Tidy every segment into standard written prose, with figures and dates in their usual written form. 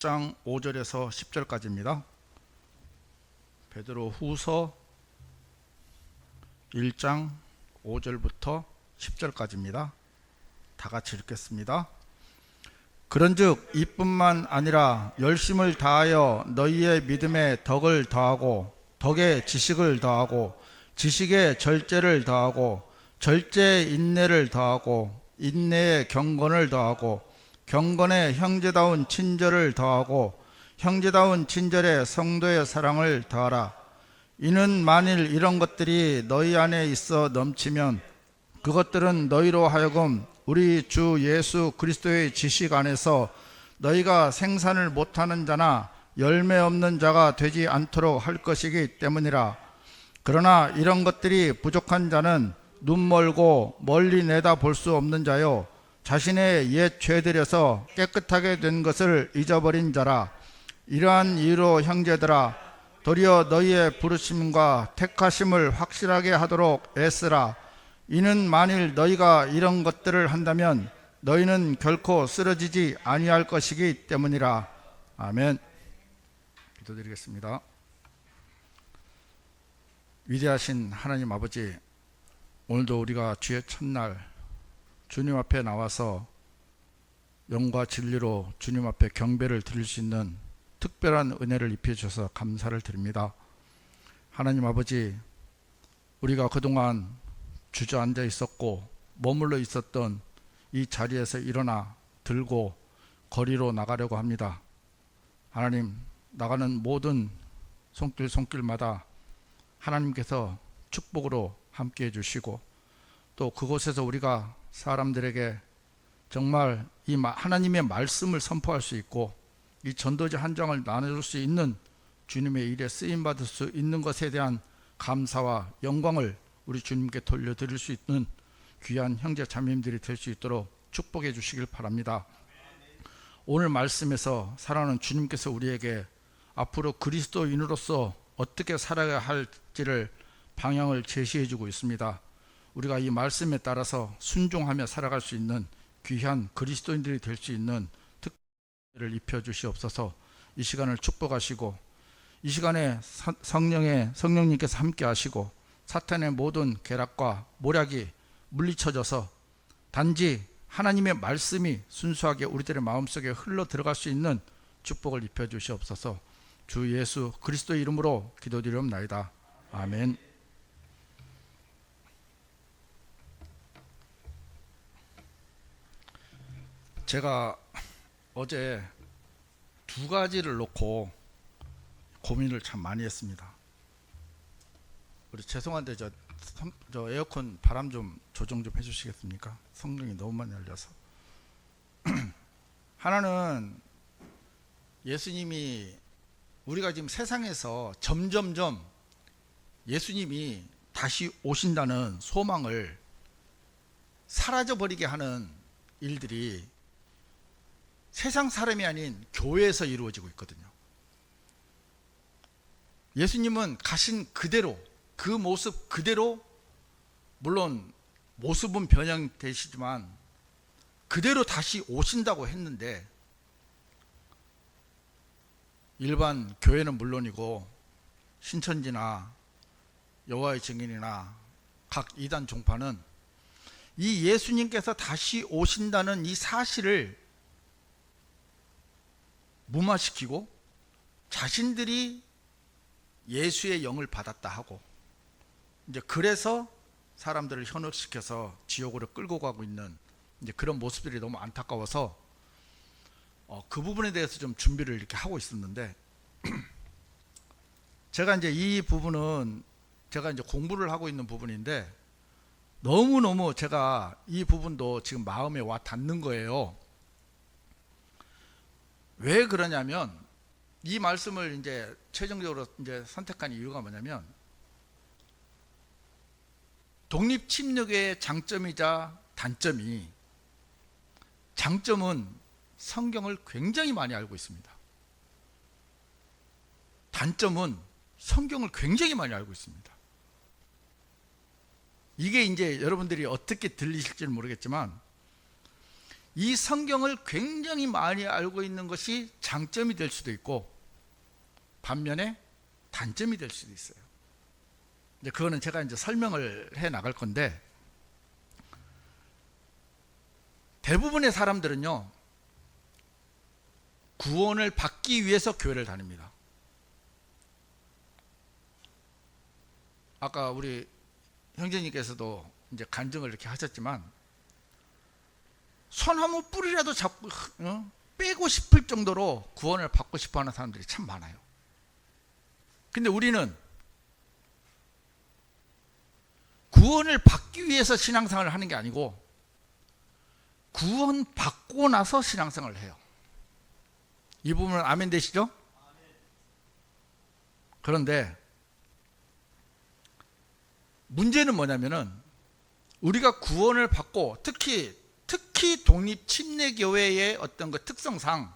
장 5절에서 10절까지입니다. 베드로 후서 1장 5절부터 10절까지입니다. 다 같이 읽겠습니다. 그런즉 이뿐만 아니라 열심을 다하여 너희의 믿음에 덕을 더하고 덕에 지식을 더하고 지식에 절제를 더하고 절제에 인내를 더하고 인내에 경건을 더하고 경건에 형제다운 친절을 더하고 형제다운 친절에 성도의 사랑을 더하라. 이는 만일 이런 것들이 너희 안에 있어 넘치면 그것들은 너희로 하여금 우리 주 예수 그리스도의 지식 안에서 너희가 생산을 못하는 자나 열매 없는 자가 되지 않도록 할 것이기 때문이라. 그러나 이런 것들이 부족한 자는 눈 멀고 멀리 내다 볼 수 없는 자요 자신의 옛 죄들에서 깨끗하게 된 것을 잊어버린 자라. 이러한 이유로 형제들아 도리어 너희의 부르심과 택하심을 확실하게 하도록 애쓰라. 이는 만일 너희가 이런 것들을 한다면 너희는 결코 쓰러지지 아니할 것이기 때문이라. 아멘. 기도드리겠습니다. 위대하신 하나님 아버지, 오늘도 우리가 주의 첫날 주님 앞에 나와서 영과 진리로 주님 앞에 경배를 드릴 수 있는 특별한 은혜를 입혀주셔서 감사를 드립니다. 하나님 아버지, 우리가 그동안 주저앉아 있었고 머물러 있었던 이 자리에서 일어나 들고 거리로 나가려고 합니다. 하나님, 나가는 모든 손길마다 하나님께서 축복으로 함께 해주시고 또 그곳에서 우리가 사람들에게 정말 이 하나님의 말씀을 선포할 수 있고 이 전도지 한 장을 나눠줄 수 있는 주님의 일에 쓰임받을 수 있는 것에 대한 감사와 영광을 우리 주님께 돌려드릴 수 있는 귀한 형제 자매님들이 될 수 있도록 축복해 주시길 바랍니다. 오늘 말씀에서 사랑하는 주님께서 우리에게 앞으로 그리스도인으로서 어떻게 살아야 할지를 방향을 제시해 주고 있습니다. 우리가 이 말씀에 따라서 순종하며 살아갈 수 있는 귀한 그리스도인들이 될 수 있는 특별을 입혀 주시옵소서. 이 시간을 축복하시고 이 시간에 성령님께서 함께 하시고 사탄의 모든 계략과 모략이 물리쳐져서 단지 하나님의 말씀이 순수하게 우리들의 마음속에 흘러 들어갈 수 있는 축복을 입혀 주시옵소서. 주 예수 그리스도의 이름으로 기도드리옵나이다. 아멘. 제가 어제 두 가지를 놓고 고민을 참 많이 했습니다. 우리 죄송한데 저 에어컨 바람 좀 조정 좀 해주시겠습니까? 성능이 너무 많이 열려서. 하나는 예수님이 우리가 지금 세상에서 점점점 예수님이 다시 오신다는 소망을 사라져버리게 하는 일들이 세상 사람이 아닌 교회에서 이루어지고 있거든요. 예수님은 가신 그대로 그 모습 그대로, 물론 모습은 변형되시지만 그대로 다시 오신다고 했는데 일반 교회는 물론이고 신천지나 여호와의 증인이나 각 이단 종파는 이 예수님께서 다시 오신다는 이 사실을 무마시키고 자신들이 예수의 영을 받았다 하고 이제 그래서 사람들을 현혹시켜서 지옥으로 끌고 가고 있는 이제 그런 모습들이 너무 안타까워서 그 부분에 대해서 좀 준비를 이렇게 하고 있었는데 제가 이제 이 부분은 제가 이제 공부를 하고 있는 부분인데 너무너무 제가 이 부분도 지금 마음에 와 닿는 거예요. 왜 그러냐면 이 말씀을 이제 최종적으로 이제 선택한 이유가 뭐냐면 독립 침략의 장점이자 단점이, 장점은 성경을 굉장히 많이 알고 있습니다. 단점은 성경을 굉장히 많이 알고 있습니다. 이게 이제 여러분들이 어떻게 들리실지는 모르겠지만 이 성경을 굉장히 많이 알고 있는 것이 장점이 될 수도 있고 반면에 단점이 될 수도 있어요. 이제 그거는 제가 이제 설명을 해 나갈 건데, 대부분의 사람들은요, 구원을 받기 위해서 교회를 다닙니다. 아까 우리 형제님께서도 이제 간증을 이렇게 하셨지만, 소나무 뿌리라도 잡고 빼고 싶을 정도로 구원을 받고 싶어 하는 사람들이 참 많아요. 근데 우리는 구원을 받기 위해서 신앙생활을 하는 게 아니고 구원 받고 나서 신앙생활을 해요. 이 부분은 아멘 되시죠? 그런데 문제는 뭐냐면은, 우리가 구원을 받고 특히 독립침례교회의 어떤 그 특성상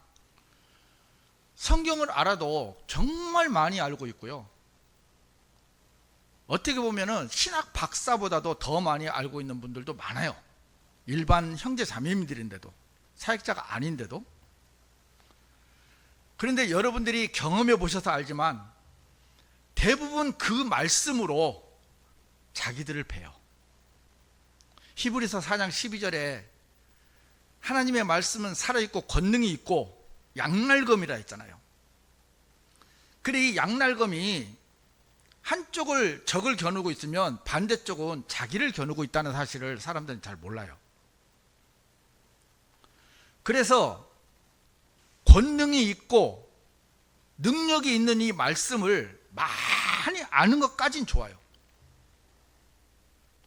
성경을 알아도 정말 많이 알고 있고요, 어떻게 보면은 신학 박사보다도 더 많이 알고 있는 분들도 많아요. 일반 형제 자매님들인데도, 사역자가 아닌데도. 그런데 여러분들이 경험해 보셔서 알지만 대부분 그 말씀으로 자기들을 패요. 히브리서 4장 12절에 하나님의 말씀은 살아있고 권능이 있고 양날검이라 했잖아요. 그래, 이 양날검이 한쪽을 적을 겨누고 있으면 반대쪽은 자기를 겨누고 있다는 사실을 사람들은 잘 몰라요. 그래서 권능이 있고 능력이 있는 이 말씀을 많이 아는 것까진 좋아요.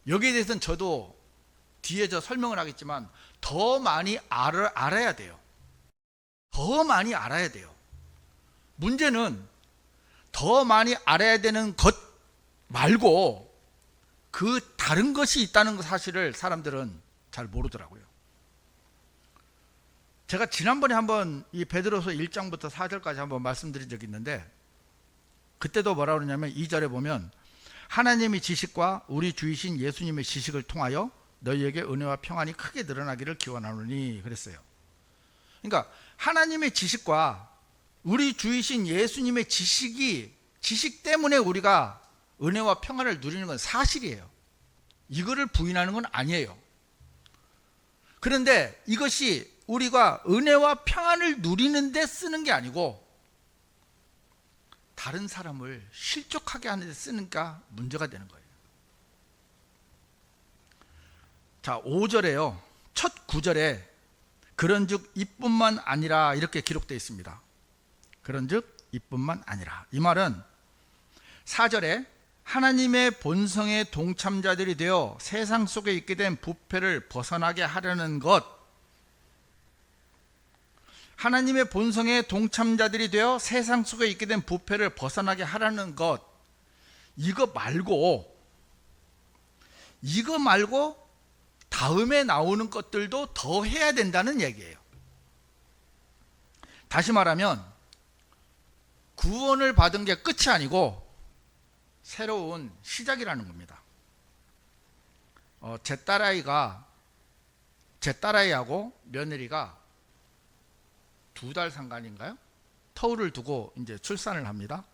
여기에 대해서는 저도 뒤에 저 설명을 하겠지만 더 많이 알아야 돼요. 더 많이 알아야 돼요. 문제는 더 많이 알아야 되는 것 말고 그 다른 것이 있다는 사실을 사람들은 잘 모르더라고요. 제가 지난번에 한번 이 베드로서 1장부터 4절까지 한번 말씀드린 적이 있는데, 그때도 뭐라고 그러냐면 2절에 보면 하나님의 지식과 우리 주이신 예수님의 지식을 통하여 너희에게 은혜와 평안이 크게 늘어나기를 기원하노니 그랬어요. 그러니까 하나님의 지식과 우리 주이신 예수님의 지식 때문에 우리가 은혜와 평안을 누리는 건 사실이에요. 이거를 부인하는 건 아니에요. 그런데 이것이 우리가 은혜와 평안을 누리는 데 쓰는 게 아니고 다른 사람을 실족하게 하는 데 쓰니까 문제가 되는 거예요. 자, 5절에요. 첫 9절에 그런즉 이뿐만 아니라 이렇게 기록되어 있습니다. 그런즉 이뿐만 아니라. 이 말은 4절에 하나님의 본성의 동참자들이 되어 세상 속에 있게 된 부패를 벗어나게 하려는 것, 하나님의 본성의 동참자들이 되어 세상 속에 있게 된 부패를 벗어나게 하라는 것, 이거 말고 다음에 나오는 것들도 더 해야 된다는 얘기예요. 다시 말하면 구원을 받은 게 끝이 아니고 새로운 시작이라는 겁니다. 제 딸아이하고 며느리가 2달 상간인가요? 터울을 두고 이제 출산을 합니다.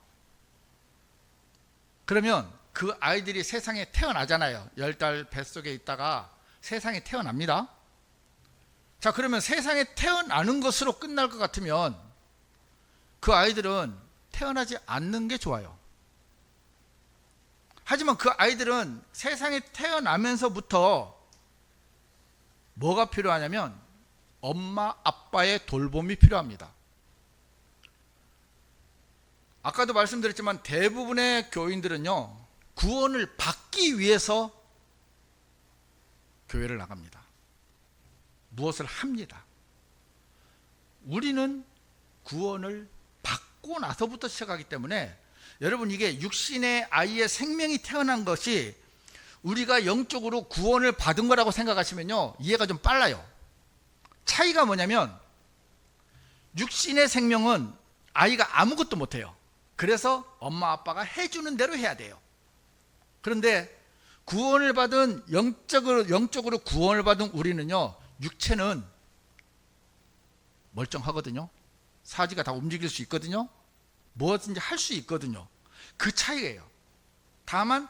그러면 그 아이들이 세상에 태어나잖아요. 10달 뱃속에 있다가 세상에 태어납니다. 자, 그러면 세상에 태어나는 것으로 끝날 것 같으면 그 아이들은 태어나지 않는 게 좋아요. 하지만 그 아이들은 세상에 태어나면서부터 뭐가 필요하냐면 엄마 아빠의 돌봄이 필요합니다. 아까도 말씀드렸지만 대부분의 교인들은요, 구원을 받기 위해서 교회를 나갑니다. 무엇을 합니다. 우리는 구원을 받고 나서부터 시작하기 때문에, 여러분, 이게 육신의 아이의 생명이 태어난 것이 우리가 영적으로 구원을 받은 거라고 생각하시면요, 이해가 좀 빨라요. 차이가 뭐냐면 육신의 생명은 아이가 아무것도 못해요. 그래서 엄마 아빠가 해주는 대로 해야 돼요. 그런데 구원을 받은 영적으로 구원을 받은 우리는요, 육체는 멀쩡하거든요. 사지가 다 움직일 수 있거든요. 무엇든지 할 수 있거든요. 그 차이예요. 다만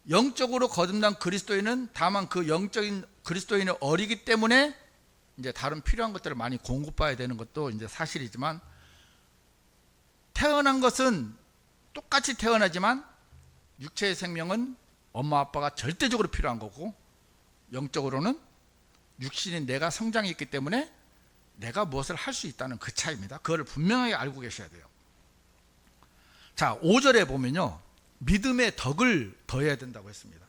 영적으로 거듭난 그리스도인은 다만 그 영적인 그리스도인이 어리기 때문에 이제 다른 필요한 것들을 많이 공급받아야 되는 것도 이제 사실이지만, 태어난 것은 똑같이 태어나지만 육체의 생명은 엄마 아빠가 절대적으로 필요한 거고, 영적으로는 육신인 내가 성장이 있기 때문에 내가 무엇을 할 수 있다는 그 차이입니다. 그거를 분명하게 알고 계셔야 돼요. 자, 5절에 보면요, 믿음의 덕을 더해야 된다고 했습니다.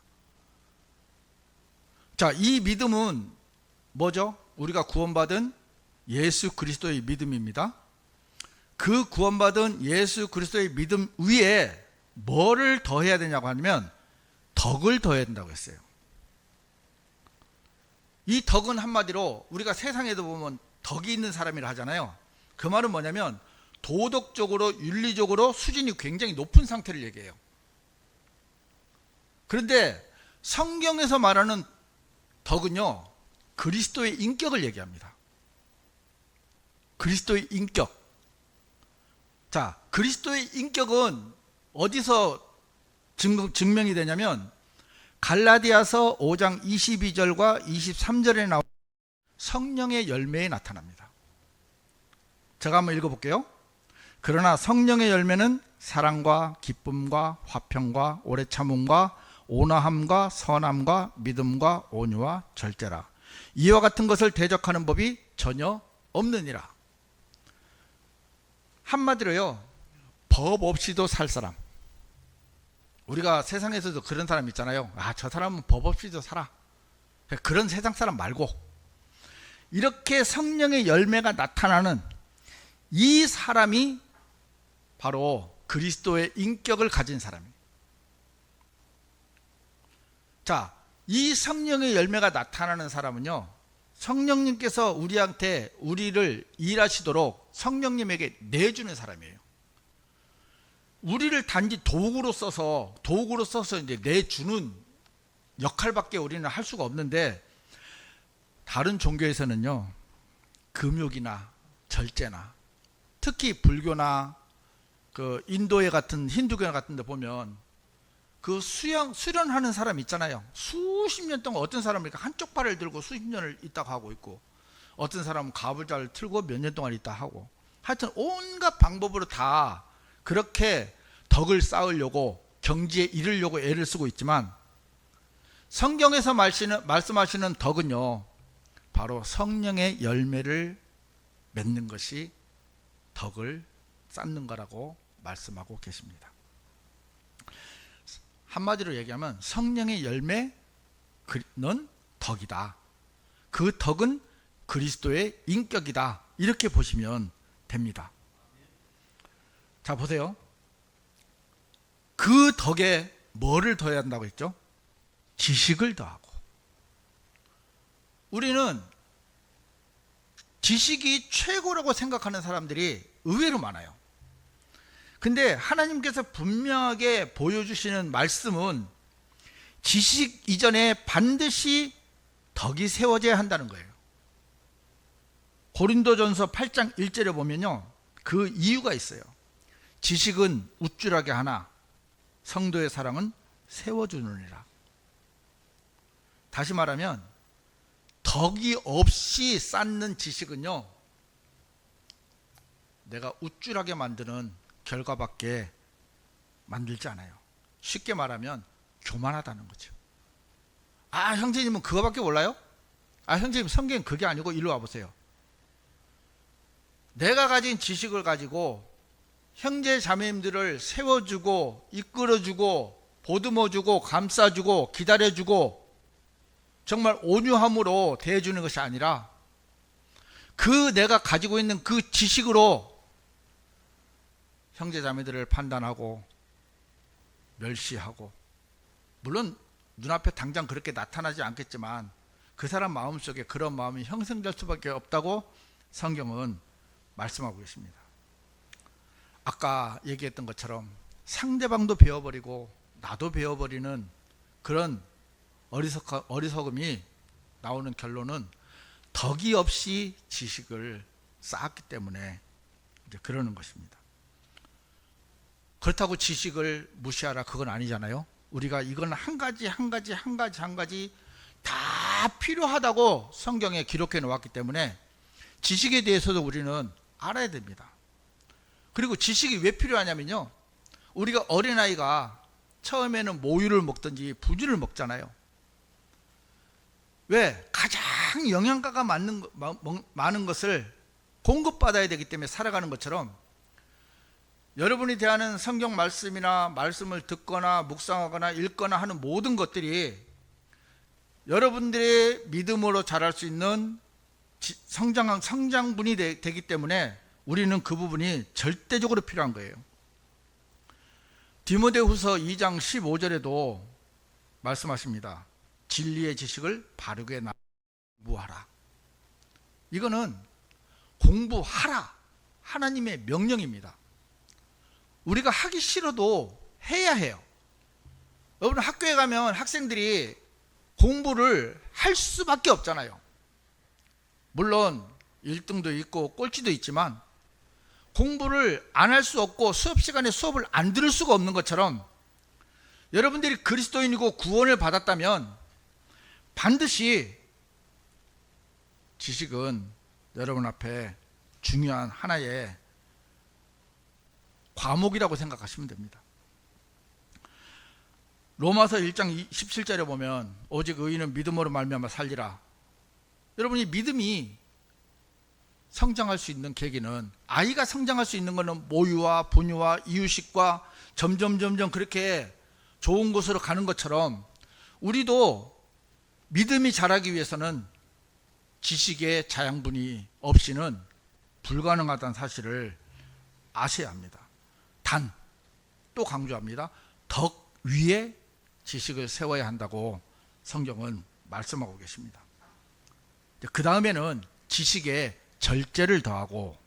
자, 이 믿음은 뭐죠? 우리가 구원받은 예수 그리스도의 믿음입니다. 그 구원받은 예수 그리스도의 믿음 위에 뭐를 더해야 되냐고 하면 덕을 더해야 된다고 했어요. 이 덕은 한마디로 우리가 세상에도 보면 덕이 있는 사람이라 하잖아요. 그 말은 뭐냐면 도덕적으로 윤리적으로 수준이 굉장히 높은 상태를 얘기해요. 그런데 성경에서 말하는 덕은요, 그리스도의 인격을 얘기합니다. 그리스도의 인격. 자, 그리스도의 인격은 어디서 증명이 되냐면 갈라디아서 5장 22절과 23절에 나오는 성령의 열매에 나타납니다. 제가 한번 읽어볼게요. 그러나 성령의 열매는 사랑과 기쁨과 화평과 오래 참음과 온화함과 선함과 믿음과 온유와 절제라. 이와 같은 것을 대적하는 법이 전혀 없느니라. 한마디로요, 법 없이도 살 사람. 우리가 세상에서도 그런 사람 있잖아요. 아, 저 사람은 법 없이도 살아. 그런 세상 사람 말고, 이렇게 성령의 열매가 나타나는 이 사람이 바로 그리스도의 인격을 가진 사람이에요. 자, 이 성령의 열매가 나타나는 사람은요, 성령님께서 우리를 일하시도록 성령님에게 내주는 사람이에요. 우리를 단지 도구로 써서 이제 내주는 역할밖에 우리는 할 수가 없는데, 다른 종교에서는요, 금욕이나 절제나, 특히 불교나 그 인도에 같은 힌두교 같은 데 보면 그 수련하는 사람 있잖아요. 수십 년 동안 어떤 사람은 한쪽 발을 들고 수십 년을 있다가 하고 있고, 어떤 사람은 가부좌를 틀고 몇 년 동안 있다 하고, 하여튼 온갖 방법으로 다 그렇게 덕을 쌓으려고, 경지에 이르려고 애를 쓰고 있지만, 성경에서 말씀하시는 덕은요, 바로 성령의 열매를 맺는 것이 덕을 쌓는 거라고 말씀하고 계십니다. 한마디로 얘기하면 성령의 열매는 덕이다. 그 덕은 그리스도의 인격이다. 이렇게 보시면 됩니다. 자, 보세요. 그 덕에 뭐를 더해야 한다고 했죠? 지식을 더하고. 우리는 지식이 최고라고 생각하는 사람들이 의외로 많아요. 근데 하나님께서 분명하게 보여주시는 말씀은 지식 이전에 반드시 덕이 세워져야 한다는 거예요. 고린도전서 8장 1절에 보면요, 그 이유가 있어요. 지식은 우쭐하게 하나 성도의 사랑은 세워주느니라. 다시 말하면 덕이 없이 쌓는 지식은요, 내가 우쭐하게 만드는 결과밖에 만들지 않아요. 쉽게 말하면 교만하다는 거죠. 아, 형제님은 그거밖에 몰라요? 아, 형제님 성경 그게 아니고 일로 와보세요. 내가 가진 지식을 가지고 형제 자매님들을 세워주고 이끌어주고 보듬어주고 감싸주고 기다려주고 정말 온유함으로 대해주는 것이 아니라, 그 내가 가지고 있는 그 지식으로 형제 자매들을 판단하고 멸시하고, 물론 눈앞에 당장 그렇게 나타나지 않겠지만 그 사람 마음속에 그런 마음이 형성될 수밖에 없다고 성경은 말씀하고 있습니다. 아까 얘기했던 것처럼 상대방도 배워버리고 나도 배워버리는 그런 어리석음이 나오는 결론은 덕이 없이 지식을 쌓았기 때문에 이제 그러는 것입니다. 그렇다고 지식을 무시하라 그건 아니잖아요. 우리가 이건 한 가지 다 필요하다고 성경에 기록해 놓았기 때문에 지식에 대해서도 우리는 알아야 됩니다. 그리고 지식이 왜 필요하냐면요, 우리가 어린아이가 처음에는 모유를 먹든지 부주를 먹잖아요. 왜? 가장 영양가가 많은 것을 공급받아야 되기 때문에 살아가는 것처럼, 여러분이 대하는 성경 말씀이나 말씀을 듣거나 묵상하거나 읽거나 하는 모든 것들이 여러분들의 믿음으로 자랄 수 있는 성장분이 되기 때문에 우리는 그 부분이 절대적으로 필요한 거예요. 디모데후서 2장 15절에도 말씀하십니다. 진리의 지식을 바르게 공부하라. 이거는 공부하라, 하나님의 명령입니다. 우리가 하기 싫어도 해야 해요. 여러분, 학교에 가면 학생들이 공부를 할 수밖에 없잖아요. 물론 1등도 있고 꼴찌도 있지만 공부를 안 할 수 없고 수업 시간에 수업을 안 들을 수가 없는 것처럼, 여러분들이 그리스도인이고 구원을 받았다면 반드시 지식은 여러분 앞에 중요한 하나의 과목이라고 생각하시면 됩니다. 로마서 1장 17절에 보면 오직 의인은 믿음으로 말미암아 살리라. 여러분이 믿음이 성장할 수 있는 계기는, 아이가 성장할 수 있는 것은 모유와 분유와 이유식과 점점 그렇게 좋은 곳으로 가는 것처럼, 우리도 믿음이 자라기 위해서는 지식의 자양분이 없이는 불가능하다는 사실을 아셔야 합니다. 단, 또 강조합니다. 덕 위에 지식을 세워야 한다고 성경은 말씀하고 계십니다. 그 다음에는 지식에 절제를 더하고,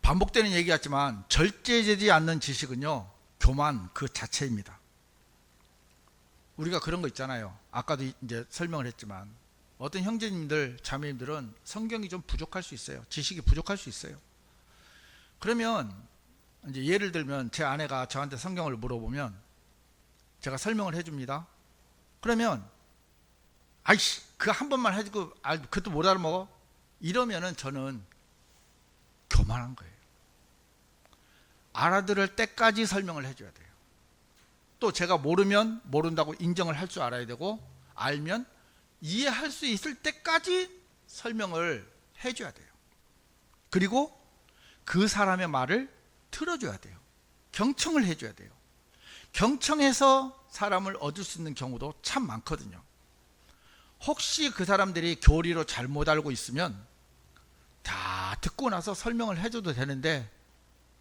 반복되는 얘기 같지만 절제되지 않는 지식은요, 교만 그 자체입니다. 우리가 그런 거 있잖아요. 아까도 이제 설명을 했지만 어떤 형제님들, 자매님들은 성경이 좀 부족할 수 있어요. 지식이 부족할 수 있어요. 그러면 이제 예를 들면 제 아내가 저한테 성경을 물어보면 제가 설명을 해줍니다. 그러면 아이씨, 그거 한 번만 해주고 그것도 못 알아먹어? 이러면은 저는 교만한 거예요. 알아들을 때까지 설명을 해줘야 돼요. 또 제가 모르면 모른다고 인정을 할 줄 알아야 되고, 알면 이해할 수 있을 때까지 설명을 해줘야 돼요. 그리고 그 사람의 말을 들어줘야 돼요. 경청을 해줘야 돼요. 경청해서 사람을 얻을 수 있는 경우도 참 많거든요. 혹시 그 사람들이 교리로 잘못 알고 있으면 다 듣고 나서 설명을 해줘도 되는데,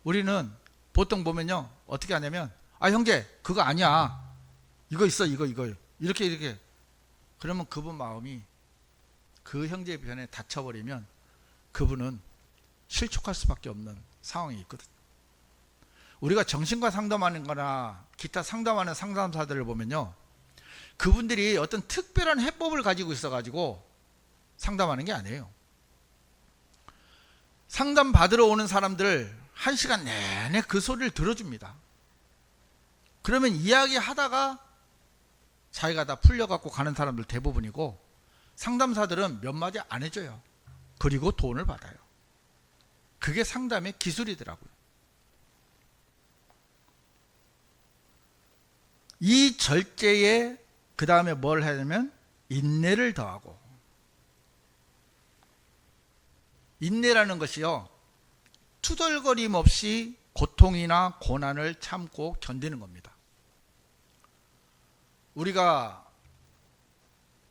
우리는 보통 보면요, 어떻게 하냐면, 아 형제 그거 아니야, 이거 있어, 이거 이렇게 그러면 그분 마음이 그 형제의 편에 닫혀버리면 그분은 실족할 수밖에 없는 상황이 있거든요. 우리가 정신과 상담하는 거나 기타 상담하는 상담사들을 보면요, 그분들이 어떤 특별한 해법을 가지고 있어가지고 상담하는 게 아니에요. 상담 받으러 오는 사람들 1시간 내내 그 소리를 들어줍니다. 그러면 이야기하다가 자기가 다 풀려갖고 가는 사람들 대부분이고, 상담사들은 몇 마디 안 해줘요. 그리고 돈을 받아요. 그게 상담의 기술이더라고요. 이 절제에 그 다음에 뭘 해야 되면 인내를 더하고, 인내라는 것이요, 투덜거림 없이 고통이나 고난을 참고 견디는 겁니다. 우리가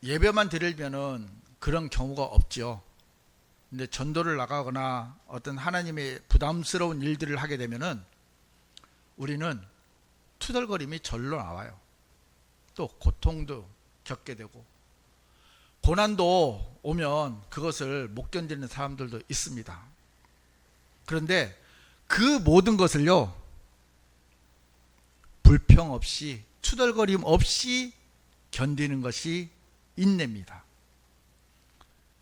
예배만 드리면은 그런 경우가 없죠. 근데 전도를 나가거나 어떤 하나님의 부담스러운 일들을 하게 되면은 우리는 투덜거림이 절로 나와요. 또 고통도 겪게 되고, 고난도 오면 그것을 못 견디는 사람들도 있습니다. 그런데 그 모든 것을요, 불평 없이 투덜거림 없이 견디는 것이 인내입니다.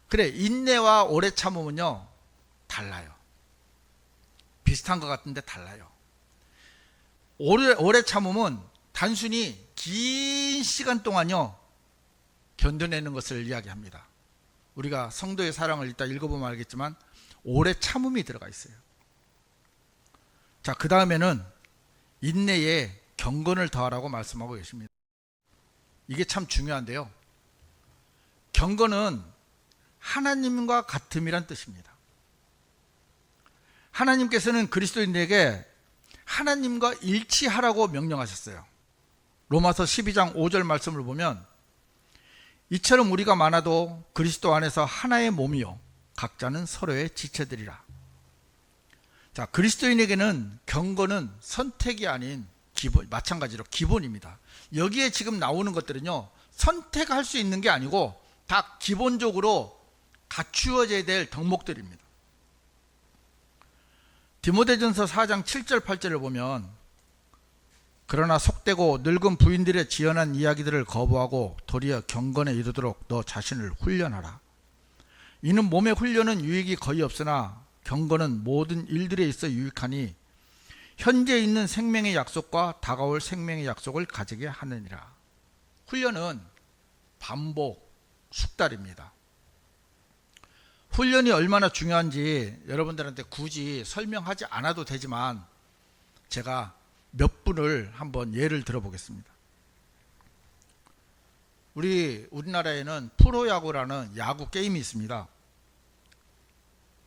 그래, 인내와 오래 참음은요 달라요. 비슷한 것 같은데 달라요. 오래 참음은 단순히 긴 시간 동안요 견뎌내는 것을 이야기합니다. 우리가 성도의 사랑을 일단 읽어보면 알겠지만 오래 참음이 들어가 있어요. 자, 그 다음에는 인내에 경건을 더하라고 말씀하고 계십니다. 이게 참 중요한데요, 경건은 하나님과 같음이란 뜻입니다. 하나님께서는 그리스도인에게 하나님과 일치하라고 명령하셨어요. 로마서 12장 5절 말씀을 보면 이처럼 우리가 많아도 그리스도 안에서 하나의 몸이요 각자는 서로의 지체들이라. 자, 그리스도인에게는 경건은 선택이 아닌 기본, 마찬가지로 기본입니다. 여기에 지금 나오는 것들은요 선택할 수 있는 게 아니고 다 기본적으로 갖추어져야 될 덕목들입니다. 디모데전서 4장 7절 8절을 보면 그러나 속되고 늙은 부인들의 지연한 이야기들을 거부하고 도리어 경건에 이르도록 너 자신을 훈련하라. 이는 몸의 훈련은 유익이 거의 없으나 경건은 모든 일들에 있어 유익하니 현재 있는 생명의 약속과 다가올 생명의 약속을 가지게 하느니라. 훈련은 반복, 숙달입니다. 훈련이 얼마나 중요한지 여러분들한테 굳이 설명하지 않아도 되지만 제가 몇 분을 한번 예를 들어보겠습니다. 우리나라에는 프로야구라는 야구 게임이 있습니다.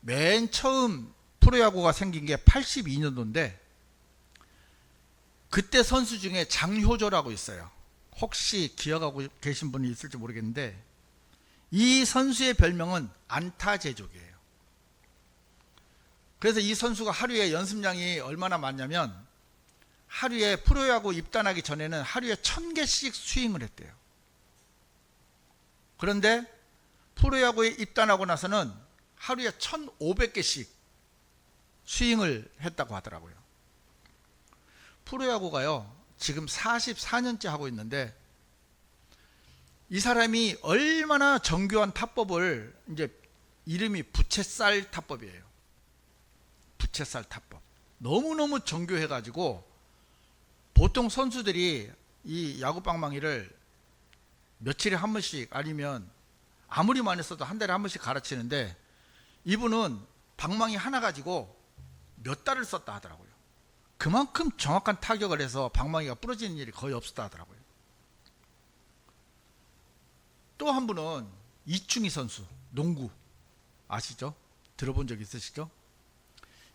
맨 처음 프로야구가 생긴 게 82년도인데 그때 선수 중에 장효조라고 있어요. 혹시 기억하고 계신 분이 있을지 모르겠는데 이 선수의 별명은 안타제조기예요. 그래서 이 선수가 하루에 연습량이 얼마나 많냐면 하루에 프로야구 입단하기 전에는 하루에 1000개씩 스윙을 했대요. 그런데 프로야구에 입단하고 나서는 하루에 1500개씩 스윙을 했다고 하더라고요. 프로야구가요 지금 44년째 하고 있는데 이 사람이 얼마나 정교한 타법을, 이제 이름이 부채살 타법이에요. 부채살 타법. 너무너무 정교해 가지고 보통 선수들이 이 야구 방망이를 며칠에 한 번씩 아니면 아무리 많이 써도 한 달에 한 번씩 가르치는데 이분은 방망이 하나 가지고 몇 달을 썼다 하더라고요. 그만큼 정확한 타격을 해서 방망이가 부러지는 일이 거의 없었다 하더라고요. 또 한 분은 이충희 선수, 농구 아시죠? 들어본 적 있으시죠?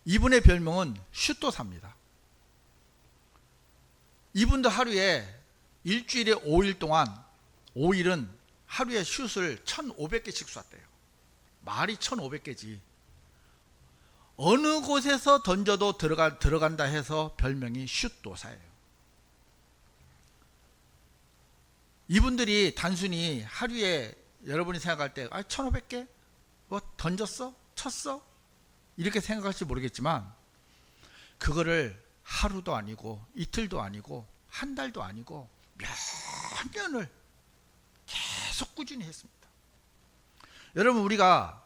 이분의 별명은 슛도사입니다. 이분도 하루에 일주일에 5일 동안 5일은 하루에 슛을 1500개씩 쐈대요. 말이 1500개지. 어느 곳에서 던져도 들어간다 해서 별명이 슛도사예요. 이분들이 단순히 하루에 여러분이 생각할 때 1500개? 뭐 던졌어? 쳤어? 이렇게 생각할지 모르겠지만 그거를 하루도 아니고 이틀도 아니고 한 달도 아니고 몇 년을 계속 꾸준히 했습니다. 여러분, 우리가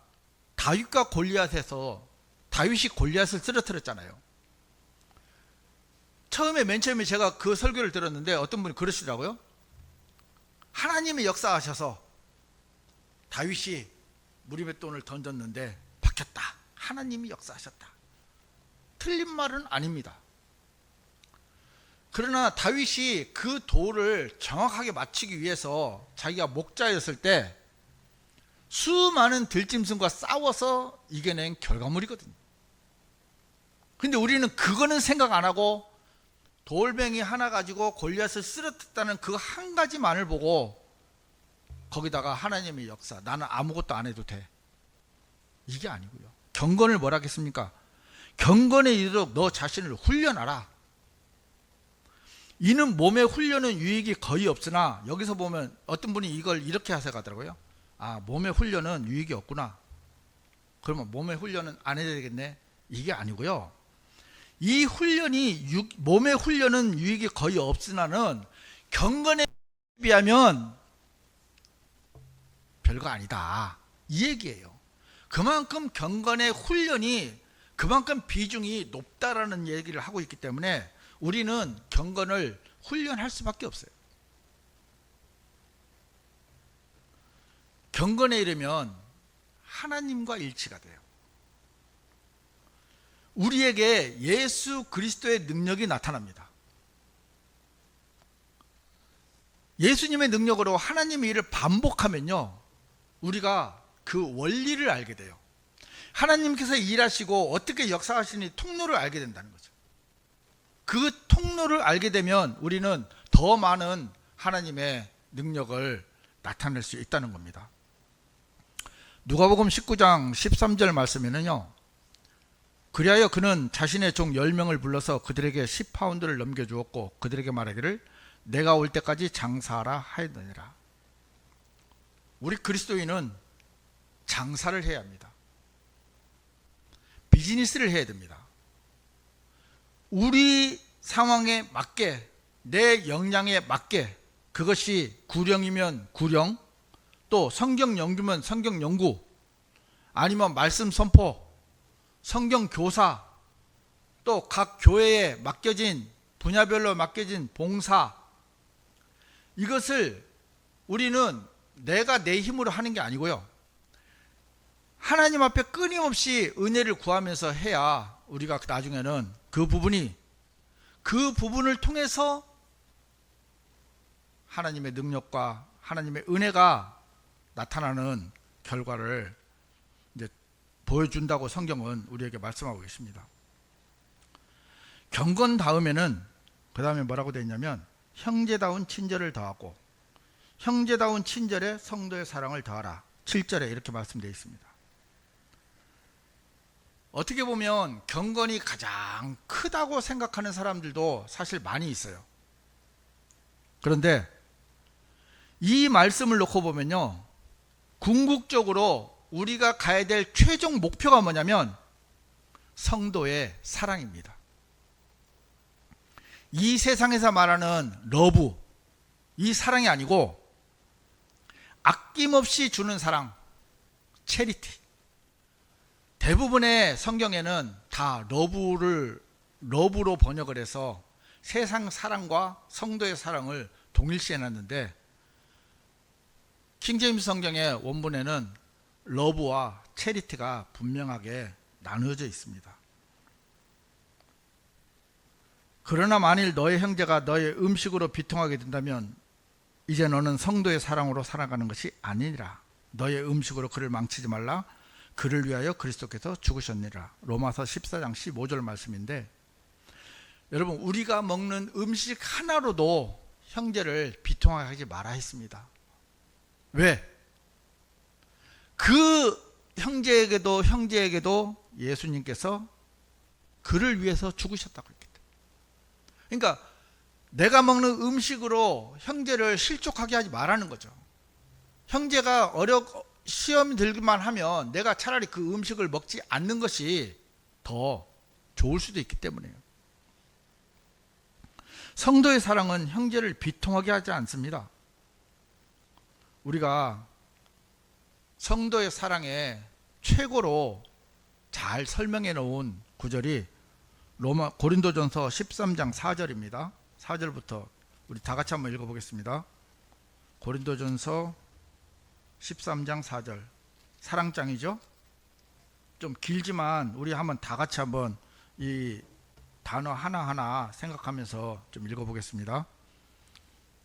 다윗과 골리앗에서 다윗이 골리앗을 쓰러뜨렸잖아요. 맨 처음에 제가 그 설교를 들었는데 어떤 분이 그러시더라고요. 하나님이 역사하셔서 다윗이 무리뱃돈을 던졌는데 박혔다. 하나님이 역사하셨다. 틀린 말은 아닙니다. 그러나 다윗이 그 돌을 정확하게 맞추기 위해서 자기가 목자였을 때 수많은 들짐승과 싸워서 이겨낸 결과물이거든요. 근데 우리는 그거는 생각 안 하고 돌멩이 하나 가지고 골리앗을 쓰러뜨렸다는 그 한 가지만을 보고 거기다가 하나님의 역사, 나는 아무것도 안 해도 돼, 이게 아니고요. 경건을 뭐라 하겠습니까? 경건에 이르도록 너 자신을 훈련하라. 이는 몸의 훈련은 유익이 거의 없으나, 여기서 보면 어떤 분이 이걸 이렇게 해석하더라고요. 아, 몸의 훈련은 유익이 없구나. 그러면 몸의 훈련은 안 해야 되겠네. 이게 아니고요. 이 훈련이 몸의 훈련은 유익이 거의 없으나는 경건에 비하면 별거 아니다. 이 얘기예요. 그만큼 경건의 훈련이 그만큼 비중이 높다라는 얘기를 하고 있기 때문에 우리는 경건을 훈련할 수밖에 없어요. 경건에 이르면 하나님과 일치가 돼요. 우리에게 예수 그리스도의 능력이 나타납니다. 예수님의 능력으로 하나님의 일을 반복하면요, 우리가 그 원리를 알게 돼요. 하나님께서 일하시고 어떻게 역사하시니 통로를 알게 된다는 거죠. 그 통로를 알게 되면 우리는 더 많은 하나님의 능력을 나타낼 수 있다는 겁니다. 누가복음 19장 13절 말씀에는요, 그리하여 그는 자신의 종 10명을 불러서 그들에게 10파운드를 넘겨주었고 그들에게 말하기를 내가 올 때까지 장사하라 하였느니라. 우리 그리스도인은 장사를 해야 합니다. 비즈니스를 해야 됩니다. 우리 상황에 맞게, 내 역량에 맞게, 그것이 구령이면 구령, 또 성경 연구면 성경 연구, 아니면 말씀 선포, 성경 교사, 또 각 교회에 맡겨진 분야별로 맡겨진 봉사, 이것을 우리는 내가 내 힘으로 하는 게 아니고요, 하나님 앞에 끊임없이 은혜를 구하면서 해야 우리가 나중에는 그 부분을 통해서 하나님의 능력과 하나님의 은혜가 나타나는 결과를 이제 보여준다고 성경은 우리에게 말씀하고 계십니다. 경건 다음에는 그 다음에 뭐라고 되어 있냐면 형제다운 친절을 더하고 형제다운 친절에 성도의 사랑을 더하라. 7절에 이렇게 말씀되어 있습니다. 어떻게 보면 경건이 가장 크다고 생각하는 사람들도 사실 많이 있어요. 그런데 이 말씀을 놓고 보면요, 궁극적으로 우리가 가야 될 최종 목표가 뭐냐면 성도의 사랑입니다. 이 세상에서 말하는 러브, 이 사랑이 아니고 아낌없이 주는 사랑, 체리티. 대부분의 성경에는 다 러브로 번역을 해서 세상 사랑과 성도의 사랑을 동일시해 놨는데, 킹제임스 성경의 원문에는 러브와 체리티가 분명하게 나누어져 있습니다. 그러나 만일 너의 형제가 너의 음식으로 비통하게 된다면 이제 너는 성도의 사랑으로 살아가는 것이 아니니라. 너의 음식으로 그를 망치지 말라. 그를 위하여 그리스도께서 죽으셨느니라. 로마서 14장 15절 말씀인데, 여러분, 우리가 먹는 음식 하나로도 형제를 비통하게 하지 마라 했습니다. 왜? 그 형제에게도 예수님께서 그를 위해서 죽으셨다고 했기 때문에. 그러니까 내가 먹는 음식으로 형제를 실족하게 하지 말라는 거죠. 형제가 시험이 들기만 하면 내가 차라리 그 음식을 먹지 않는 것이 더 좋을 수도 있기 때문에요. 성도의 사랑은 형제를 비통하게 하지 않습니다. 우리가 성도의 사랑에 최고로 잘 설명해 놓은 구절이 고린도전서 13장 4절입니다. 4절부터 우리 다 같이 한번 읽어보겠습니다. 고린도전서 13장 4절, 사랑장이죠. 좀 길지만 우리 한번 다 같이 한번 이 단어 하나하나 생각하면서 좀 읽어보겠습니다.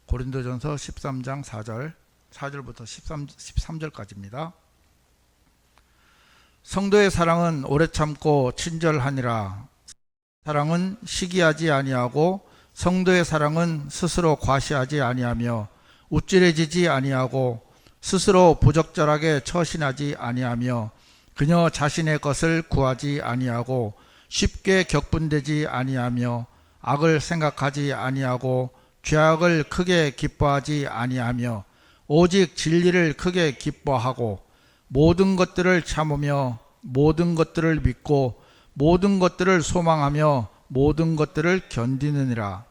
고린도전서 13장 4절부터 13절까지입니다. 성도의 사랑은 오래 참고 친절하니라. 사랑은 시기하지 아니하고 성도의 사랑은 스스로 과시하지 아니하며 우쭐해지지 아니하고 스스로 부적절하게 처신하지 아니하며 그녀 자신의 것을 구하지 아니하고 쉽게 격분되지 아니하며 악을 생각하지 아니하고 죄악을 크게 기뻐하지 아니하며 오직 진리를 크게 기뻐하고 모든 것들을 참으며 모든 것들을 믿고 모든 것들을 소망하며 모든 것들을 견디느니라.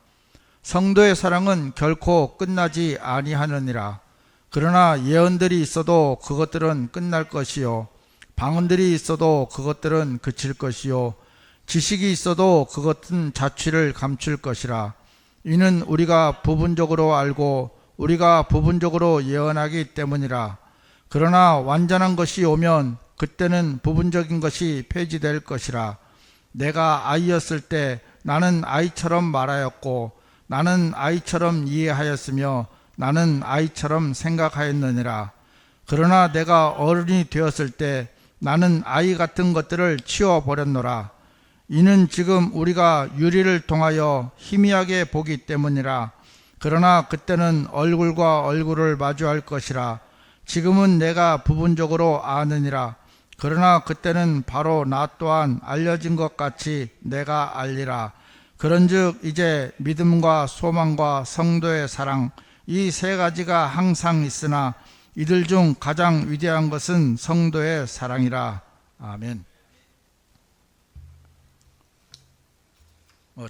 성도의 사랑은 결코 끝나지 아니하느니라. 그러나 예언들이 있어도 그것들은 끝날 것이요, 방언들이 있어도 그것들은 그칠 것이요, 지식이 있어도 그것은 자취를 감출 것이라. 이는 우리가 부분적으로 알고 우리가 부분적으로 예언하기 때문이라. 그러나 완전한 것이 오면 그때는 부분적인 것이 폐지될 것이라. 내가 아이였을 때 나는 아이처럼 말하였고 나는 아이처럼 이해하였으며 나는 아이처럼 생각하였느니라. 그러나 내가 어른이 되었을 때 나는 아이 같은 것들을 치워버렸노라. 이는 지금 우리가 유리를 통하여 희미하게 보기 때문이라. 그러나 그때는 얼굴과 얼굴을 마주할 것이라. 지금은 내가 부분적으로 아느니라. 그러나 그때는 바로 나 또한 알려진 것 같이 내가 알리라. 그런즉 이제 믿음과 소망과 성도의 사랑, 이 세 가지가 항상 있으나 이들 중 가장 위대한 것은 성도의 사랑이라. 아멘.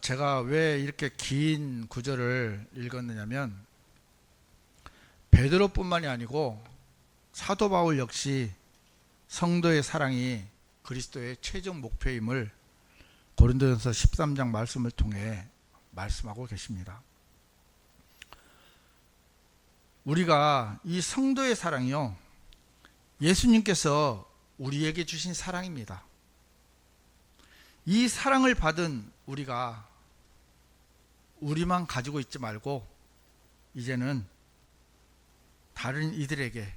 제가 왜 이렇게 긴 구절을 읽었느냐면, 베드로뿐만이 아니고 사도 바울 역시 성도의 사랑이 그리스도의 최종 목표임을 고린도전서 13장 말씀을 통해 말씀하고 계십니다. 우리가 이 성도의 사랑이요, 예수님께서 우리에게 주신 사랑입니다. 이 사랑을 받은 우리가 우리만 가지고 있지 말고 이제는 다른 이들에게,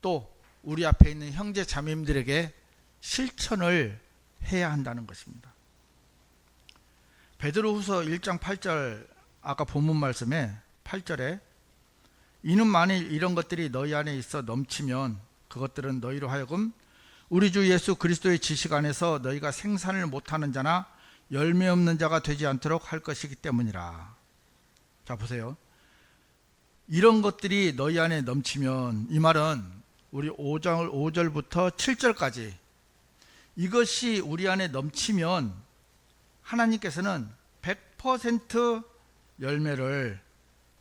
또 우리 앞에 있는 형제 자매님들에게 실천을 해야 한다는 것입니다. 베드로후서 1장 8절, 아까 본문 말씀에 8절에 이는 만일 이런 것들이 너희 안에 있어 넘치면 그것들은 너희로 하여금 우리 주 예수 그리스도의 지식 안에서 너희가 생산을 못하는 자나 열매 없는 자가 되지 않도록 할 것이기 때문이라. 자, 보세요. 이런 것들이 너희 안에 넘치면, 이 말은 우리 5절부터 7절까지 이것이 우리 안에 넘치면 하나님께서는 100% 열매를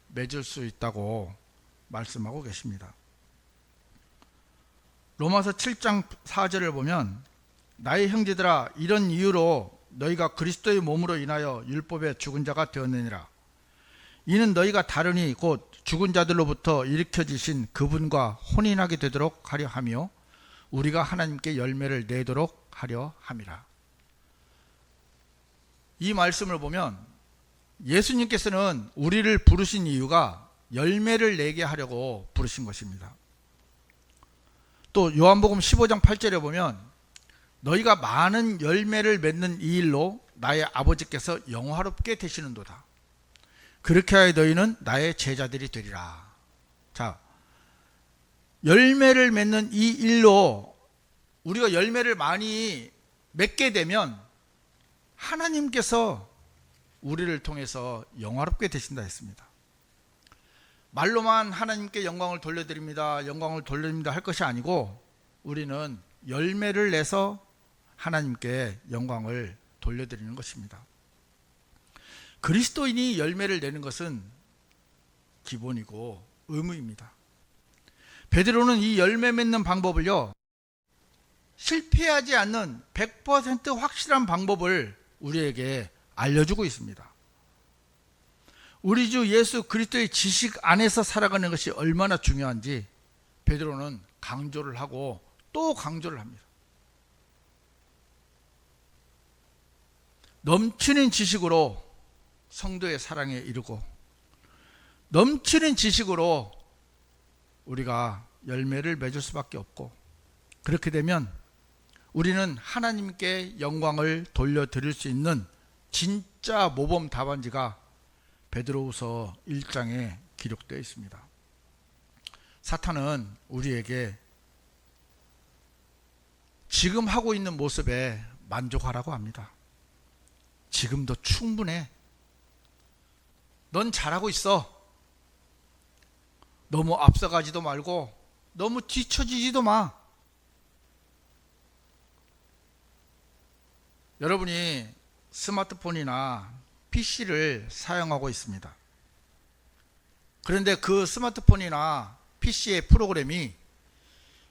맺을 수 있다고 말씀하고 계십니다. 로마서 7장 4절을 보면, 나의 형제들아, 이런 이유로 너희가 그리스도의 몸으로 인하여 율법의 죽은 자가 되었느니라. 이는 너희가 다르니 곧 죽은 자들로부터 일으켜지신 그분과 혼인하게 되도록 하려 하며 우리가 하나님께 열매를 내도록 하려 함이라. 이 말씀을 보면 예수님께서는 우리를 부르신 이유가 열매를 내게 하려고 부르신 것입니다. 또 요한복음 15장 8절에 보면, 너희가 많은 열매를 맺는 이 일로 나의 아버지께서 영화롭게 되시는도다. 그렇게 하여 너희는 나의 제자들이 되리라. 자, 열매를 맺는 이 일로 우리가 열매를 많이 맺게 되면 하나님께서 우리를 통해서 영화롭게 되신다 했습니다. 말로만 하나님께 영광을 돌려드립니다, 영광을 돌려드립니다 할 것이 아니고, 우리는 열매를 내서 하나님께 영광을 돌려드리는 것입니다. 그리스도인이 열매를 내는 것은 기본이고 의무입니다. 베드로는 이 열매 맺는 방법을요, 실패하지 않는 100% 확실한 방법을 우리에게 알려주고 있습니다. 우리 주 예수 그리스도의 지식 안에서 살아가는 것이 얼마나 중요한지 베드로는 강조를 하고 또 강조를 합니다. 넘치는 지식으로 성도의 사랑에 이르고, 넘치는 지식으로 우리가 열매를 맺을 수밖에 없고, 그렇게 되면 우리는 하나님께 영광을 돌려드릴 수 있는 진짜 모범 답안지가 베드로후서 1장에 기록되어 있습니다. 사탄은 우리에게 지금 하고 있는 모습에 만족하라고 합니다. 지금도 충분해. 넌 잘하고 있어. 너무 앞서가지도 말고 너무 뒤처지지도 마. 여러분이 스마트폰이나 PC를 사용하고 있습니다. 그런데 그 스마트폰이나 PC의 프로그램이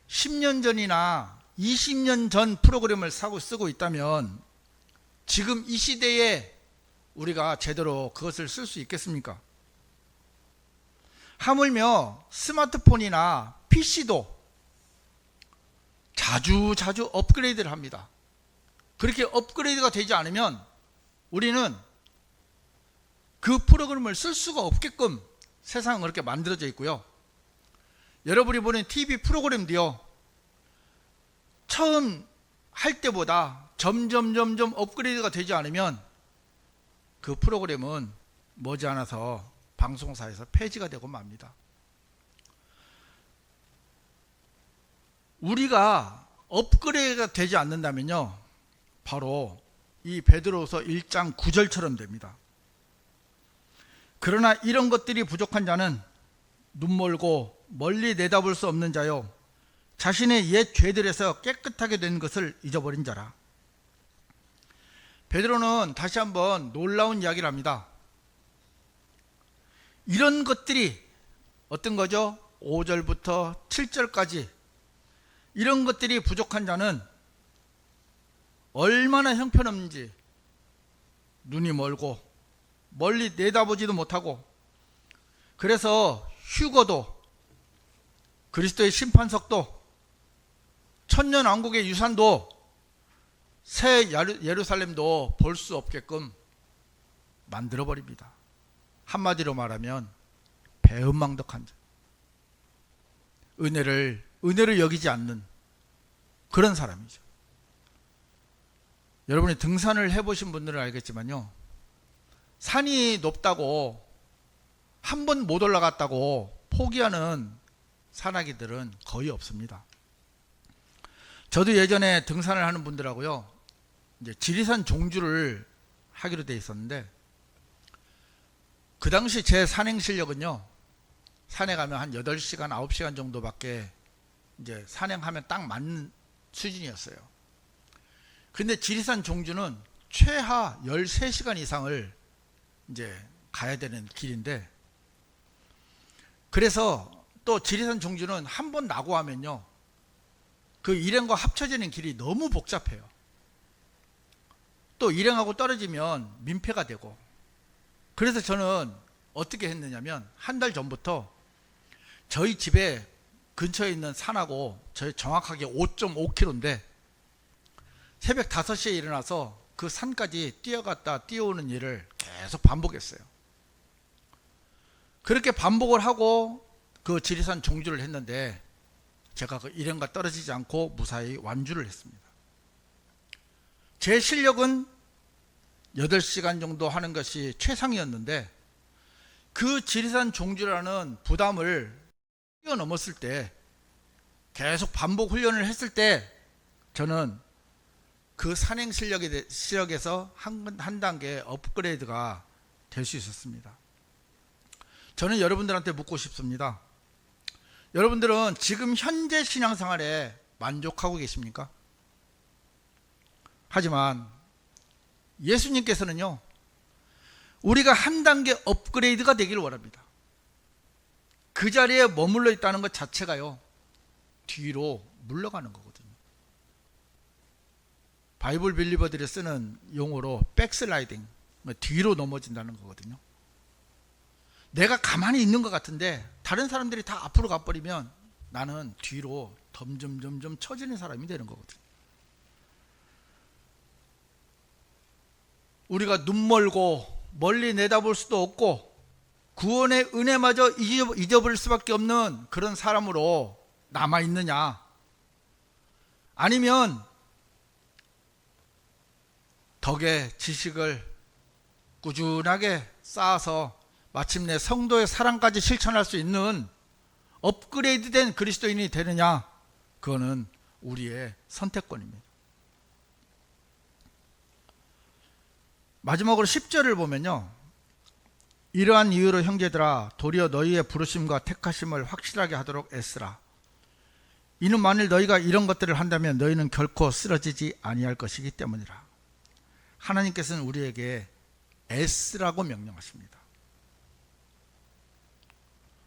10년 전이나 20년 전 프로그램을 쓰고 있다면 지금 이 시대에 우리가 제대로 그것을 쓸 수 있겠습니까? 하물며 스마트폰이나 PC도 자주 업그레이드를 합니다. 그렇게 업그레이드가 되지 않으면 우리는 그 프로그램을 쓸 수가 없게끔 세상은 그렇게 만들어져 있고요. 여러분이 보는 TV 프로그램도요, 처음 할 때보다 점점 업그레이드가 되지 않으면 그 프로그램은 머지않아서 방송사에서 폐지가 되고 맙니다. 우리가 업그레이드가 되지 않는다면요, 바로 이 베드로후서 1장 9절처럼 됩니다. 그러나 이런 것들이 부족한 자는 눈멀고 멀리 내다볼 수 없는 자요, 자신의 옛 죄들에서 깨끗하게 된 것을 잊어버린 자라. 베드로는 다시 한번 놀라운 이야기를 합니다. 이런 것들이 어떤 거죠? 5절부터 7절까지 이런 것들이 부족한 자는 얼마나 형편없는지, 눈이 멀고 멀리 내다보지도 못하고, 그래서 휴거도, 그리스도의 심판석도, 천년왕국의 유산도, 새 예루살렘도 볼 수 없게끔 만들어버립니다. 한마디로 말하면 배은망덕한 자, 은혜를 여기지 않는 그런 사람이죠. 여러분이 등산을 해보신 분들은 알겠지만요, 산이 높다고 한 번 못 올라갔다고 포기하는 산악인들은 거의 없습니다. 저도 예전에 등산을 하는 분들하고요, 이제 지리산 종주를 하기로 돼 있었는데, 그 당시 제 산행 실력은요, 산에 가면 한 8시간, 9시간 정도밖에 이제 산행하면 딱 맞는 수준이었어요. 근데 지리산 종주는 최하 13시간 이상을 이제 가야 되는 길인데, 그래서 또 지리산 종주는 한 번 나고 하면요, 그 일행과 합쳐지는 길이 너무 복잡해요. 또 일행하고 떨어지면 민폐가 되고, 그래서 저는 어떻게 했느냐면, 한 달 전부터 저희 집에 근처에 있는 산하고 저희 정확하게 5.5km인데 새벽 5시에 일어나서 그 산까지 뛰어갔다 뛰어오는 일을 계속 반복했어요. 그렇게 반복을 하고 그 지리산 종주를 했는데, 제가 그 일행과 떨어지지 않고 무사히 완주를 했습니다. 제 실력은 8시간 정도 하는 것이 최상이었는데, 그 지리산 종주라는 부담을 뛰어넘었을 때, 계속 반복 훈련을 했을 때, 저는 그 산행 실력에서 한 단계 업그레이드가 될 수 있었습니다. 저는 여러분들한테 묻고 싶습니다. 여러분들은 지금 현재 신앙생활에 만족하고 계십니까? 하지만 예수님께서는요, 우리가 한 단계 업그레이드가 되기를 원합니다. 그 자리에 머물러 있다는 것 자체가요, 뒤로 물러가는 거거든요. 바이블 빌리버들이 쓰는 용어로 백슬라이딩, 뒤로 넘어진다는 거거든요. 내가 가만히 있는 것 같은데 다른 사람들이 다 앞으로 가버리면 나는 뒤로 점점 처지는 사람이 되는 거거든요. 우리가 눈멀고 멀리 내다볼 수도 없고 구원의 은혜마저 잊어버릴 수밖에 없는 그런 사람으로 남아있느냐, 아니면 덕의 지식을 꾸준하게 쌓아서 마침내 성도의 사랑까지 실천할 수 있는 업그레이드된 그리스도인이 되느냐, 그거는 우리의 선택권입니다. 마지막으로 10절을 보면요, 이러한 이유로 형제들아 도리어 너희의 부르심과 택하심을 확실하게 하도록 애쓰라. 이는 만일 너희가 이런 것들을 한다면 너희는 결코 쓰러지지 아니할 것이기 때문이라. 하나님께서는 우리에게 애쓰라고 명령하십니다.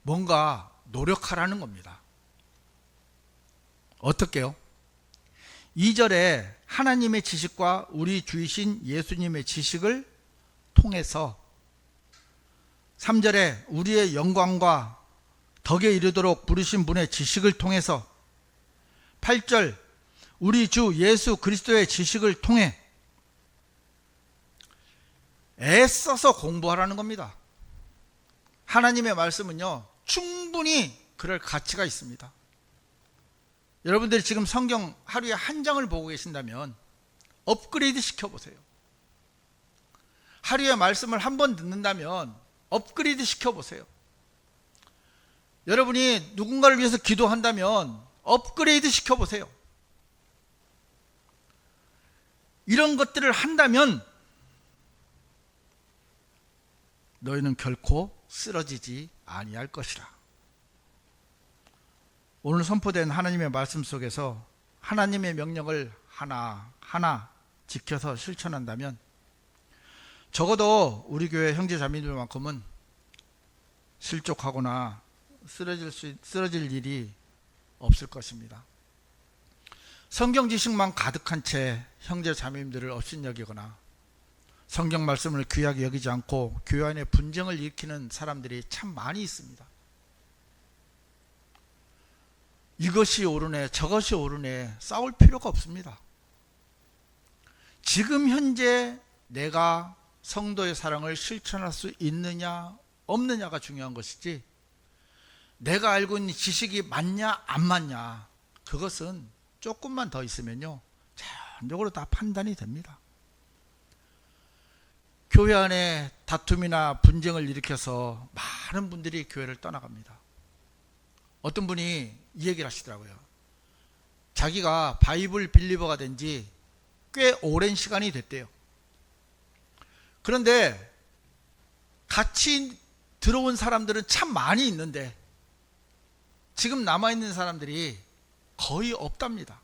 뭔가 노력하라는 겁니다. 어떻게요? 2절에 하나님의 지식과 우리 주이신 예수님의 지식을 통해서, 3절에 우리의 영광과 덕에 이르도록 부르신 분의 지식을 통해서, 8절 우리 주 예수 그리스도의 지식을 통해 애써서 공부하라는 겁니다. 하나님의 말씀은요, 충분히 그럴 가치가 있습니다. 여러분들이 지금 성경 하루에 한 장을 보고 계신다면 업그레이드 시켜보세요. 하루에 말씀을 한 번 듣는다면 업그레이드 시켜보세요. 여러분이 누군가를 위해서 기도한다면 업그레이드 시켜보세요. 이런 것들을 한다면 너희는 결코 쓰러지지 아니할 것이라. 오늘 선포된 하나님의 말씀 속에서 하나님의 명령을 하나하나 지켜서 실천한다면 적어도 우리 교회 형제자매들만큼은 실족하거나 쓰러질 일이 없을 것입니다. 성경 지식만 가득한 채 형제자매님들을 업신여기거나 성경 말씀을 귀하게 여기지 않고 교회 안에 분쟁을 일으키는 사람들이 참 많이 있습니다. 이것이 옳으네 저것이 옳으네 싸울 필요가 없습니다. 지금 현재 내가 성도의 사랑을 실천할 수 있느냐 없느냐가 중요한 것이지, 내가 알고 있는 지식이 맞냐 안 맞냐, 그것은 조금만 더 있으면요 자연적으로 다 판단이 됩니다. 교회 안에 다툼이나 분쟁을 일으켜서 많은 분들이 교회를 떠나갑니다. 어떤 분이 이 얘기를 하시더라고요. 자기가 바이블 빌리버가 된 지 꽤 오랜 시간이 됐대요. 그런데 같이 들어온 사람들은 참 많이 있는데 지금 남아있는 사람들이 거의 없답니다.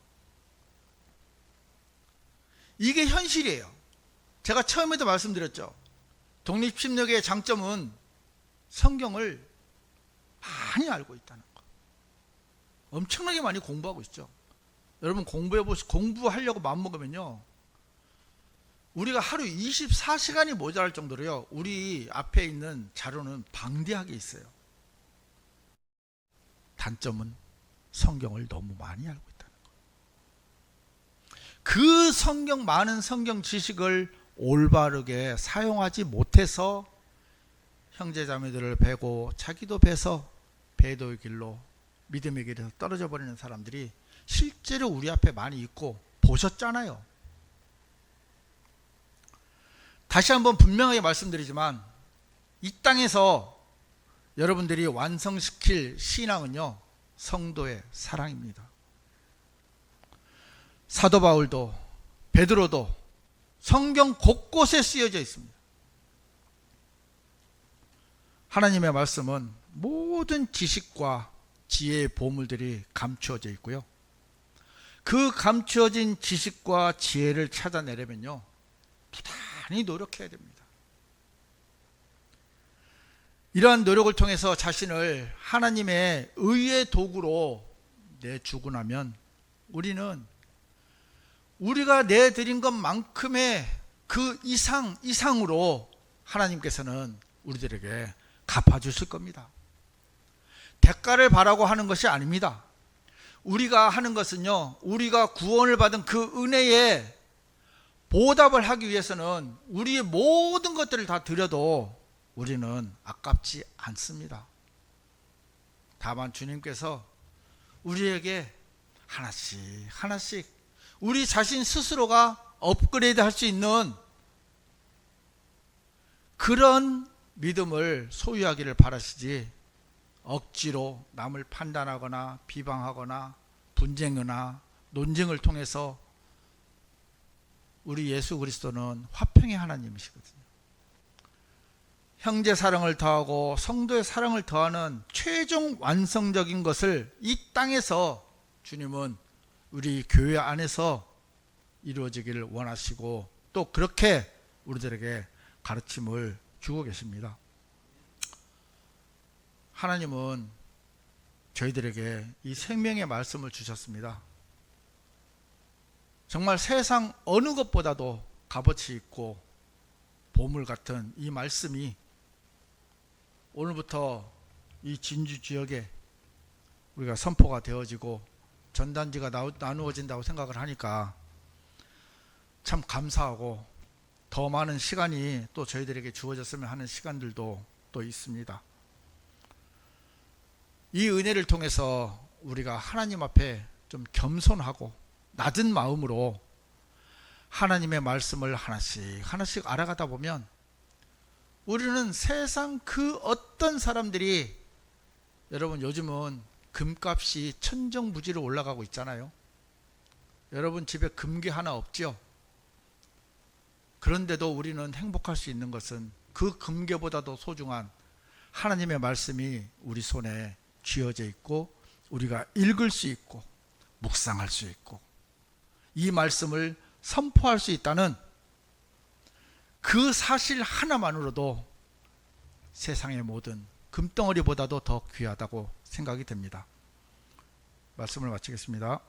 이게 현실이에요. 제가 처음에도 말씀드렸죠. 독립심리학의 장점은 성경을 많이 알고 있다는 거. 엄청나게 많이 공부하고 있죠. 여러분 공부하려고 마음먹으면요 우리가 하루 24시간이 모자랄 정도로요 우리 앞에 있는 자료는 방대하게 있어요. 단점은 성경을 너무 많이 알고 있다는 거. 그 많은 성경 지식을 올바르게 사용하지 못해서 형제자매들을 베고 자기도 베서 배도의 길로 믿음의 길에서 떨어져 버리는 사람들이 실제로 우리 앞에 많이 있고 보셨잖아요. 다시 한번 분명하게 말씀드리지만 이 땅에서 여러분들이 완성시킬 신앙은요 성도의 사랑입니다. 사도 바울도 베드로도 성경 곳곳에 쓰여져 있습니다. 하나님의 말씀은 모든 지식과 지혜의 보물들이 감추어져 있고요. 그 감추어진 지식과 지혜를 찾아내려면요 부단히 노력해야 됩니다. 이러한 노력을 통해서 자신을 하나님의 의의 도구로 내주고 나면 우리는 우리가 내드린 것만큼의 그 이상으로 하나님께서는 우리들에게 갚아주실 겁니다. 대가를 바라고 하는 것이 아닙니다. 우리가 하는 것은요 우리가 구원을 받은 그 은혜에 보답을 하기 위해서는 우리의 모든 것들을 다 드려도 우리는 아깝지 않습니다. 다만 주님께서 우리에게 하나씩 우리 자신 스스로가 업그레이드 할 수 있는 그런 믿음을 소유하기를 바라시지, 억지로 남을 판단하거나 비방하거나 분쟁이나 논쟁을 통해서 우리 예수 그리스도는 화평의 하나님이시거든요. 형제 사랑을 더하고 성도의 사랑을 더하는 최종 완성적인 것을 이 땅에서 주님은 우리 교회 안에서 이루어지기를 원하시고 또 그렇게 우리들에게 가르침을 주고 계십니다. 하나님은 저희들에게 이 생명의 말씀을 주셨습니다. 정말 세상 어느 것보다도 값어치 있고 보물 같은 이 말씀이 오늘부터 이 진주 지역에 우리가 선포가 되어지고 전단지가 나누어진다고 생각을 하니까 참 감사하고, 더 많은 시간이 또 저희들에게 주어졌으면 하는 시간들도 또 있습니다. 이 은혜를 통해서 우리가 하나님 앞에 좀 겸손하고 낮은 마음으로 하나님의 말씀을 하나씩 알아가다 보면 우리는 세상 그 어떤 사람들이, 여러분 요즘은 금값이 천정부지로 올라가고 있잖아요. 여러분 집에 금괴 하나 없죠? 그런데도 우리는 행복할 수 있는 것은 그 금괴보다도 소중한 하나님의 말씀이 우리 손에 쥐어져 있고 우리가 읽을 수 있고 묵상할 수 있고 이 말씀을 선포할 수 있다는 그 사실 하나만으로도 세상의 모든 금덩어리보다도 더 귀하다고 생각이 됩니다. 말씀을 마치겠습니다.